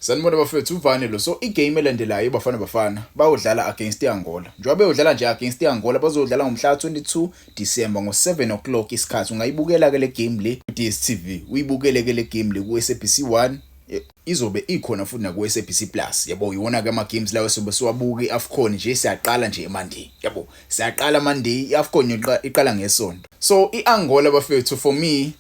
Sanibona bafethu uvane lo. So igame elandelayo iBafana Bafana bayodlala against iAngola. Njengoba beyodlala nje against iAngola bazodlala ngomhla ka-22 December ngo-7 o'clock isikhathi. Ungayibukela ke le game le ku-DStv. Uyibukele ke le game le ku-SABC 1. Izobe ikhona futhi na ku-SABC Plus. Yabo iwona ke ama games lawo sobe siwabuka iAfcon nje siyaqala nje Monday. Yabo siyaqala Monday iAfcon iqala ngesonto. So iAngola bafethu for me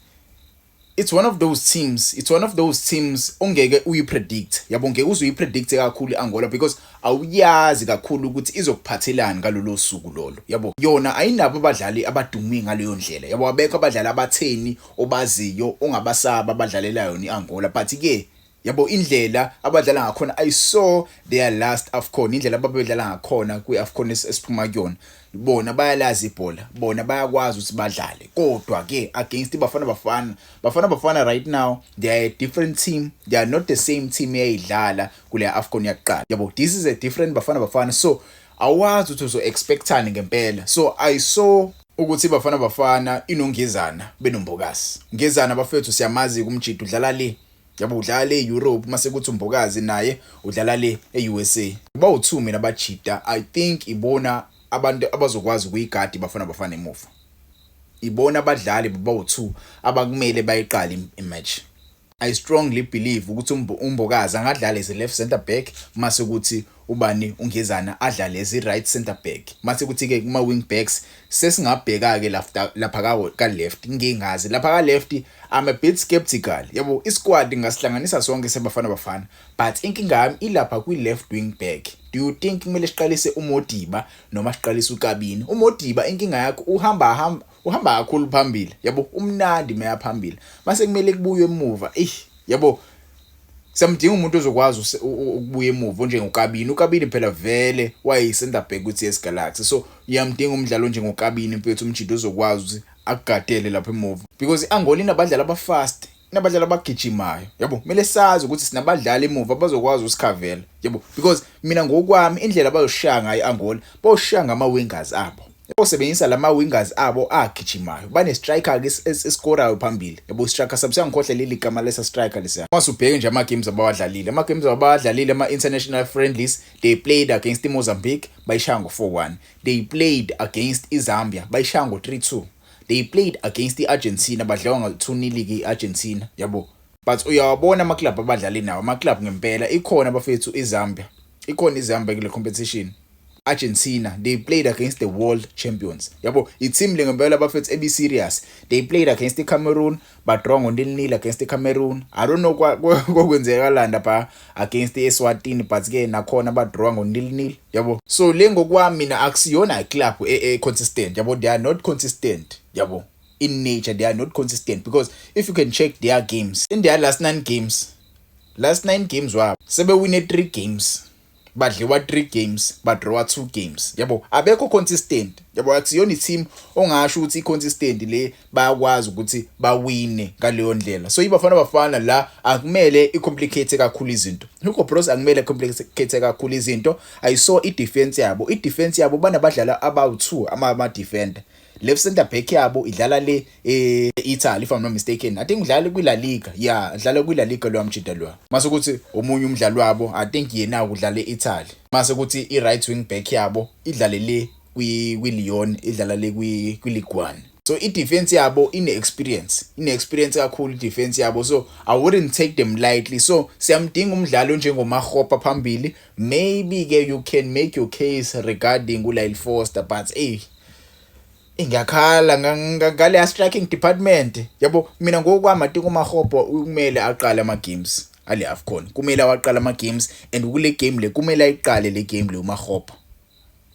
it's one of those teams ongeke uyipredict. Yabo ngeke uzuyipredict kakhulu iAngola because awuyazi kakhulu ukuthi izokuphathelana ngalolo suku lolo. Yabo yona ayinabo abadlali abadumi ngaleyo ndlela. Yabo abekho abadlali abatheni obaziyo ongabasaba abadlalela yona iAngola but ke yabo indlela abadlala ngakhona I saw their last AFCON, indlela ababedlala ngakhona kwiAfcon esiphuma kuyona. Bona bayalazi ibhola, bona bayakwazi ukuthi badlale. Kodwa ke against Bafana Bafana right now they are a different team. They are not the same team eyidlala kule AFCON yaqala. Yabo this is a different Bafana, so awazi ukuthi uzo expectani ngempela. So I saw ukuthi Bafana inongezana benombokazi. Ngezana bafethu siyamazi kumjito udlala le. Yabo udlala le Europe mase kuthi umbokazi naye udlala le eUSA. Bawu2 mina bajida. I think ibona abantu abazokwazi ukuyigadi Bafana emuva. Ibona abadlali bawu2 abakumele bayiqala imatch. I strongly believe ukuthi umbokazi angadlala as a left center back mase kuthi ubani ungezana adlale as a right center back. Mase kuthi ke kuma wing backs sesingabheka ke lapha ka left ngingazi lapha ka left I'm a bit skeptical. Yabo isquad ngasihlanganisa sonke seBafana but inkinga yami ilapha kwi left wing back. Do you think kumele siqalise uModiba noma siqalise uKabini? uModiba inkinga yakho uhamba kakhulu phambili. Yabo umnandi meya phambili. Mase kumele kubuye emuva. Yabo samdinga umuntu ozokwazi ukubuya emuva njengoKabini. uKabini phela vele wayi center back kuTS Galaxy. So yamdinga umdlalo njengoKabini mfethu umjito ozokwazi ukuthi akugadele lapha emuva because iAngola inabadlali abafast, inabadlali abagijimayo. Yabo kumele sazi ukuthi sinabadlali emuva bazokwazi usikhavela. Yabo because mina ngokwami indlela abayoshaya ngayo iAngola bayoshaya ngama wingers abo. Yabo sebenzisa lama wingers abo agijimayo. Bane striker ke escorayo phambili. Yabo striker sabusangikhohle leli gama lesa striker lesa. Masubheke nje ama games abadlalile. Ama games abadlalile ama international friendlies, they played against Mozambique bayishaya ngo-4-1. They played against iZambia bayishaya ngo-3-2. They played against iArgentina badlawa ngo-2-0 iArgentina. Yabo but uyawabona ama club abadlali nawo ama club ngempela ikhona bafethu iZambia. Ikhona iZambia kule competition. Argentina they played against the world champions. Yabo i-team lengempela bafethu ebi serious. They played against iCameroon but wrong on 0-0 against iCameroon. I don't know kwenzeka landa pa against iEswatini but ke nakhona ba draw ngo 0-0. Yabo so lengokwami mina akusiyona iclub consistent. Yabo they are not consistent. Yabo in nature they are not consistent because if you can check their games in their last 9 games wabo sebe win 3 games badliwa 3 games badraw 2 games. Yabo abekho consistent. Yabo akusiyona team ongasho ukuthi consistent le bayakwazi ukuthi bawine ngaleyo ndlela. So iBafana la akumele icomplicate kakhulu izinto. Hugo Bros akumele complicate kakhulu izinto. I saw i-defense yabo banabadlala about 2 ama defender. Left center back yabo idlala le Italy if I'm not mistaken. I think udlala kwi La Liga. Yeah, udlala kwi La Liga lo amjida lo. Mase ukuthi omunye umdlali wabo I think yena udlala eItaly. Mase ukuthi i-right wing back yabo idlale le kwi Lyon, idlala le kwi Ligue 1. So i-defense yabo ine-experience kakhulu i-defense yabo. So I wouldn't take them lightly. So siyamdinga umdlalo njengoMakgopa phambili. Maybe ke you can make your case regarding uLyle Foster but ngiyakhala ngale striking department. Yabo mina ngokwami athi uMakgopa kumele aqale ama games ale AFCON. Kumele awaqala ama games and kule game le kumele ayiqale le game le uMakgopa.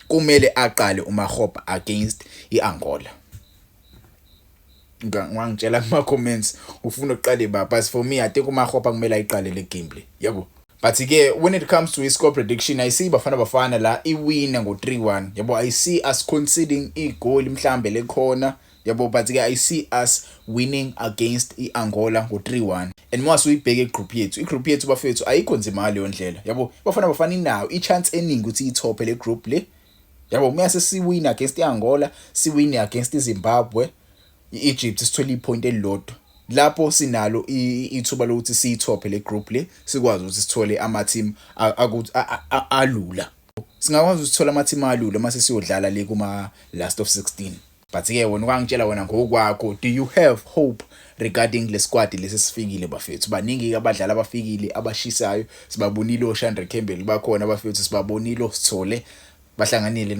Kumele aqale uMakgopa against iAngola. Ngangitshela kuma comments ufuna uqale baba but for me I think uMakgopa kumele ayiqale le game le. Yabo but ke when it comes to his score prediction I see Bafana la iwina ngo-3-1. Yabo I see us conceding igoal mhlambe lekhona. Yabo but ke I see us winning against iAngola ngo-3-1. And mase uyibheke igroup yethu bafethu ayikho nzima leyo ndlela. Yabo Bafana inayo i-chance eningi ukuthi ithope le group le. Yabo mase siwina against iAngola, siwine against iZimbabwe, iEgypt sithola ipoint elilodwa. lapho sinalo ithuba lokuthi siyithophe le group le sikwazi ukuthi sithole ama-team alula. Singakwazi ukuthola ama-team alula mase siyodlala le kuma last of 16. But-ke wena ukangitshela wena ngokwakho, do you have hope regarding le squad lesi sifikile bafethu? Baningi abadlali abafikile abashisayo, sibabonile oShandre Campbell bakhona bafethu, sibabonile oSithole bahlanganile